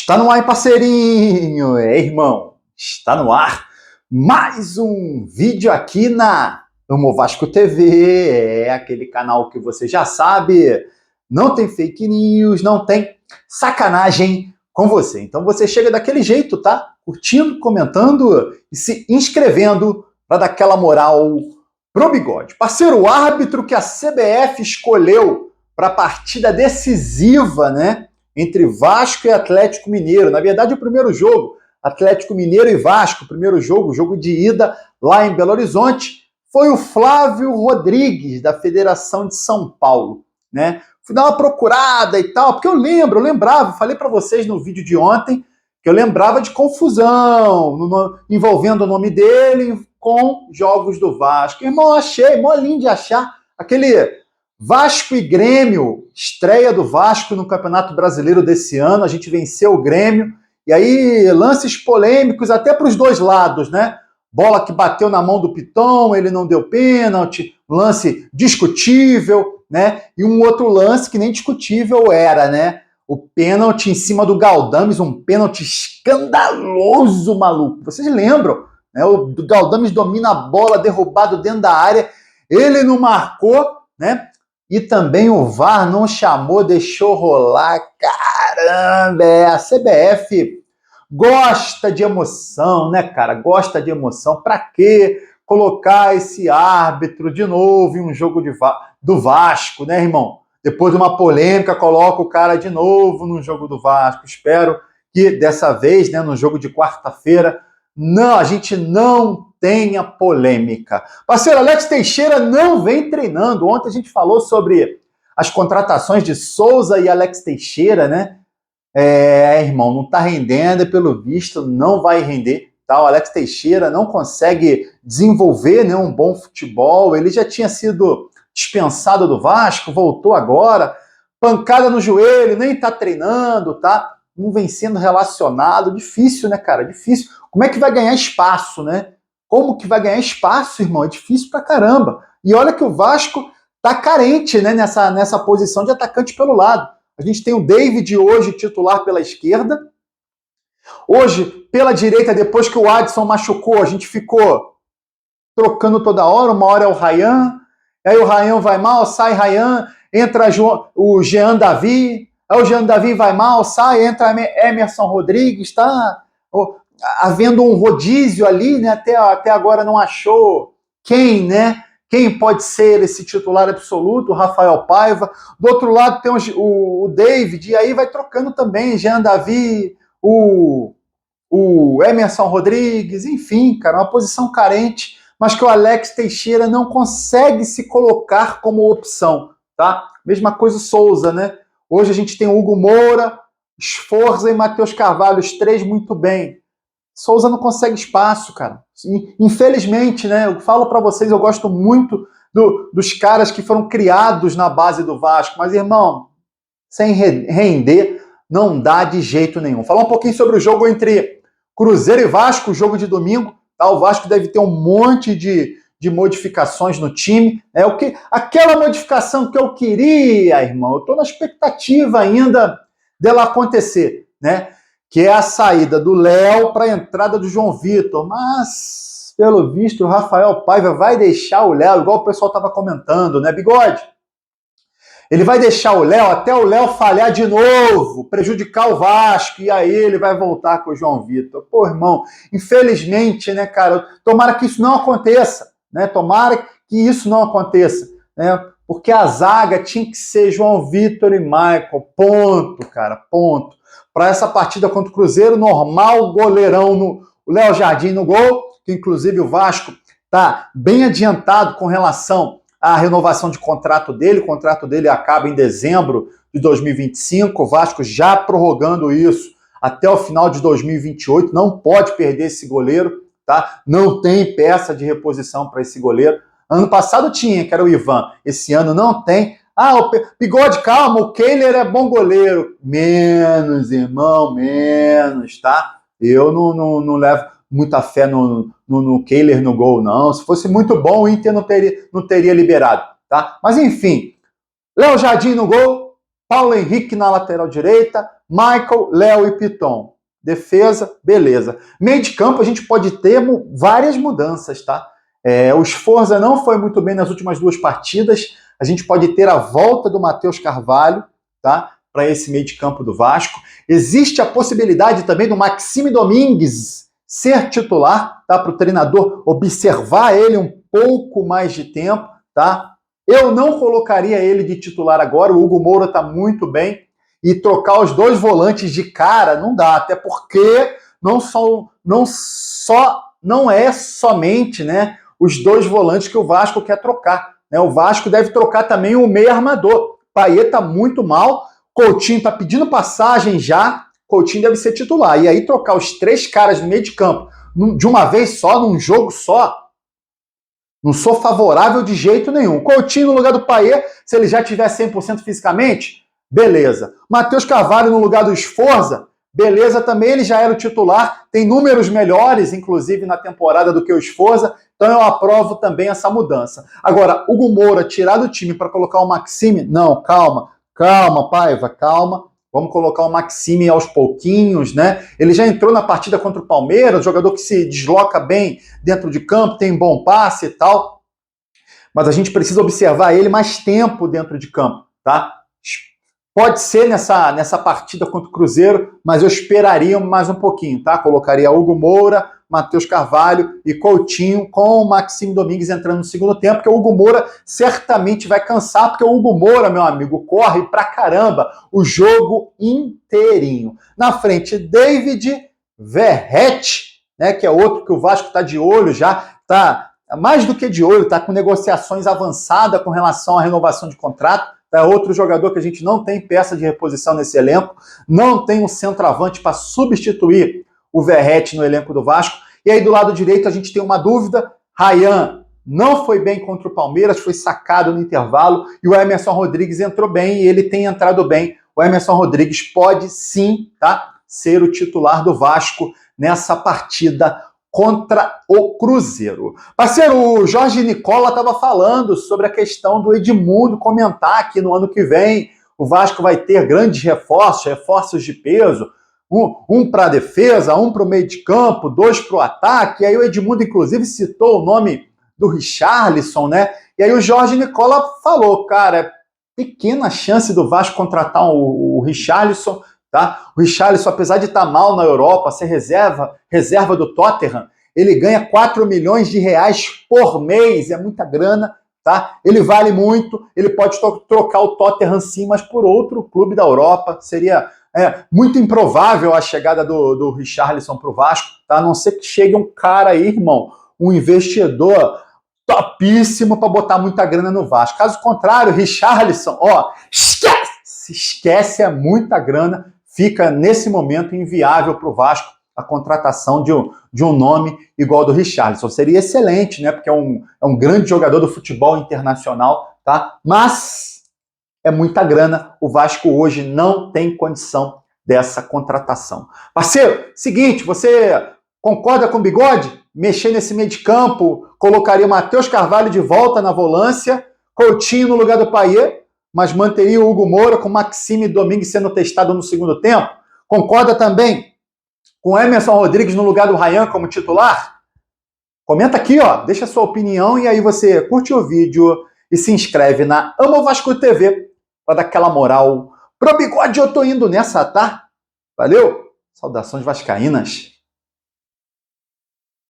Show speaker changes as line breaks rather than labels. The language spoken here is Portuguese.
Está no ar, parceirinho! Irmão, está no ar mais um vídeo aqui na Amo Vasco TV, aquele canal que você já sabe, não tem fake news, não tem sacanagem com você. Então você chega daquele jeito, tá? Curtindo, comentando e se inscrevendo para dar aquela moral pro Bigode. Parceiro, o árbitro que a CBF escolheu para a partida decisiva, né? Entre Vasco e Atlético Mineiro. Na verdade, o primeiro jogo, Atlético Mineiro e Vasco, o primeiro jogo, jogo de ida lá em Belo Horizonte, foi o Flávio Rodrigues, da Federação de São Paulo, né? Fui dar uma procurada e tal, porque eu lembrava, falei para vocês no vídeo de ontem, que eu lembrava de confusão envolvendo o nome dele com jogos do Vasco. Irmão, achei, molinho de achar, aquele Vasco e Grêmio, estreia do Vasco no Campeonato Brasileiro desse ano, a gente venceu o Grêmio, e aí lances polêmicos até para os dois lados, né? Bola que bateu na mão do Piton, ele não deu pênalti, lance discutível, né? E um outro lance que nem discutível era, né? O pênalti em cima do Galdames, um pênalti escandaloso, maluco. Vocês lembram, né? O Galdames domina a bola, derrubado dentro da área, ele não marcou, né? E também o VAR não chamou, deixou rolar. Caramba, a CBF gosta de emoção, né, cara? Gosta de emoção. Pra quê colocar esse árbitro de novo em um jogo do Vasco, né, irmão? Depois de uma polêmica, coloca o cara de novo no jogo do Vasco. Espero que dessa vez, né, no jogo de quarta-feira, a gente não tenha polêmica. Parceiro, Alex Teixeira não vem treinando. Ontem a gente falou sobre as contratações de Souza e Alex Teixeira, né? Irmão, não tá rendendo, e pelo visto não vai render. Tá? O Alex Teixeira não consegue desenvolver, né, um bom futebol. Ele já tinha sido dispensado do Vasco, voltou agora. Pancada no joelho, nem tá treinando, tá? Não vem sendo relacionado. Difícil, né, cara? Difícil. Como é que vai ganhar espaço, né? Como que vai ganhar espaço, irmão? É difícil pra caramba. E olha que o Vasco tá carente, né, nessa posição de atacante pelo lado. A gente tem o David hoje titular pela esquerda. Hoje, pela direita, depois que o Adson machucou, a gente ficou trocando toda hora. Uma hora é o Ryan, aí o Ryan vai mal, sai Ryan, entra o Jean Davi, aí o Jean Davi vai mal, sai, entra Emerson Rodrigues, tá havendo um rodízio ali, né? Até agora não achou quem, né? Quem pode ser esse titular absoluto, o Rafael Paiva. Do outro lado tem o David, e aí vai trocando também, Jean Davi, o Emerson Rodrigues, enfim, cara, uma posição carente, mas que o Alex Teixeira não consegue se colocar como opção, tá? Mesma coisa o Souza, né? Hoje a gente tem o Hugo Moura, Sforza e Matheus Carvalho, os três muito bem. Souza não consegue espaço, cara. Infelizmente, né? Eu falo para vocês, eu gosto muito dos caras que foram criados na base do Vasco, mas, irmão, sem render, não dá de jeito nenhum. Falar um pouquinho sobre o jogo entre Cruzeiro e Vasco, o jogo de domingo. Tá? O Vasco deve ter um monte de modificações no time. Aquela modificação que eu queria, irmão, eu estou na expectativa ainda dela acontecer, né? Que é a saída do Léo para a entrada do João Vitor. Mas, pelo visto, o Rafael Paiva vai deixar o Léo, igual o pessoal estava comentando, né, Bigode? Ele vai deixar o Léo até o Léo falhar de novo, prejudicar o Vasco, e aí ele vai voltar com o João Vitor. Pô, irmão, infelizmente, né, cara, tomara que isso não aconteça, né? Tomara que isso não aconteça, né? Porque a zaga tinha que ser João Vitor e Michael, ponto, cara, ponto. Para essa partida contra o Cruzeiro, normal, goleirão, o Léo Jardim no gol, que inclusive o Vasco está bem adiantado com relação à renovação de contrato dele. O contrato dele acaba em dezembro de 2025, o Vasco já prorrogando isso até o final de 2028, não pode perder esse goleiro, tá? Não tem peça de reposição para esse goleiro. Ano passado tinha, que era o Ivan, esse ano não tem. O Bigode, calma, o Kehler é bom goleiro. Menos, irmão, menos, tá? Eu não levo muita fé no Kehler no gol, não. Se fosse muito bom, o Inter não teria liberado, tá? Mas enfim, Léo Jardim no gol, Paulo Henrique na lateral direita, Michael, Léo e Piton. Defesa, beleza. Meio de campo a gente pode ter várias mudanças, tá? O Sforza não foi muito bem nas últimas 2 partidas. A gente pode ter a volta do Matheus Carvalho, tá? Para esse meio de campo do Vasco. Existe a possibilidade também do Maxime Domingues ser titular, tá? Para o treinador observar ele um pouco mais de tempo, tá? Eu não colocaria ele de titular agora, o Hugo Moura está muito bem, e trocar os 2 volantes de cara não dá, até porque não é somente, né, os 2 volantes que o Vasco quer trocar, né? O Vasco deve trocar também o meio armador. Payet está muito mal, Coutinho está pedindo passagem já, Coutinho deve ser titular. E aí trocar os 3 caras no meio de campo de uma vez só, num jogo só, não sou favorável de jeito nenhum. Coutinho no lugar do Payet, se ele já tiver 100% fisicamente, beleza. Matheus Carvalho no lugar do Sforza, beleza também, ele já era o titular, tem números melhores, inclusive, na temporada do que o Sforza, então eu aprovo também essa mudança. Agora, Hugo Moura tirar do time para colocar o Maxime, não, calma, Paiva, calma. Vamos colocar o Maxime aos pouquinhos, né? Ele já entrou na partida contra o Palmeiras, jogador que se desloca bem dentro de campo, tem bom passe e tal. Mas a gente precisa observar ele mais tempo dentro de campo, tá? Pode ser nessa partida contra o Cruzeiro, mas eu esperaria mais um pouquinho, tá? Colocaria Hugo Moura, Matheus Carvalho e Coutinho com o Maxime Domingues entrando no segundo tempo, porque o Hugo Moura certamente vai cansar, porque o Hugo Moura, meu amigo, corre pra caramba o jogo inteirinho. Na frente, David Verratti, né, que é outro que o Vasco tá de olho já, tá mais do que de olho, tá com negociações avançadas com relação à renovação de contrato. É outro jogador que a gente não tem peça de reposição nesse elenco, não tem um centroavante para substituir o Verratti no elenco do Vasco. E aí do lado direito a gente tem uma dúvida, Ryan não foi bem contra o Palmeiras, foi sacado no intervalo, e o Emerson Rodrigues entrou bem, e ele tem entrado bem. O Emerson Rodrigues pode sim, tá, ser o titular do Vasco nessa partida contra o Cruzeiro. Parceiro, o Jorge Nicola estava falando sobre a questão do Edmundo comentar que no ano que vem o Vasco vai ter grandes reforços de peso, um para a defesa, um para o meio de campo, 2 para o ataque. E aí o Edmundo, inclusive, citou o nome do Richarlison, né? E aí o Jorge Nicola falou, cara, pequena chance do Vasco contratar o Richarlison, tá? O Richarlison, apesar de estar mal na Europa, ser reserva do Tottenham, ele ganha 4 milhões de reais por mês, é muita grana, tá? Ele vale muito, ele pode trocar o Tottenham sim, mas por outro clube da Europa. Seria muito improvável a chegada do Richarlison para o Vasco, tá? A não ser que chegue um cara aí, irmão, um investidor topíssimo para botar muita grana no Vasco. Caso contrário, Richarlison, esquece, é muita grana, fica nesse momento inviável para o Vasco a contratação de um nome igual ao do Richarlison. Seria excelente, né? Porque é um grande jogador do futebol internacional, tá? Mas é muita grana, o Vasco hoje não tem condição dessa contratação. Parceiro, seguinte, você concorda com o Bigode? Mexer nesse meio de campo, colocaria o Matheus Carvalho de volta na volância, Coutinho no lugar do Payet, mas manteria o Hugo Moura com Maxime Domingues sendo testado no segundo tempo? Concorda também com o Emerson Rodrigues no lugar do Ryan como titular? Comenta aqui, ó, deixa a sua opinião e aí você curte o vídeo e se inscreve na Amo Vasco TV para dar aquela moral. Pro Bigode eu tô indo nessa, tá? Valeu? Saudações vascaínas.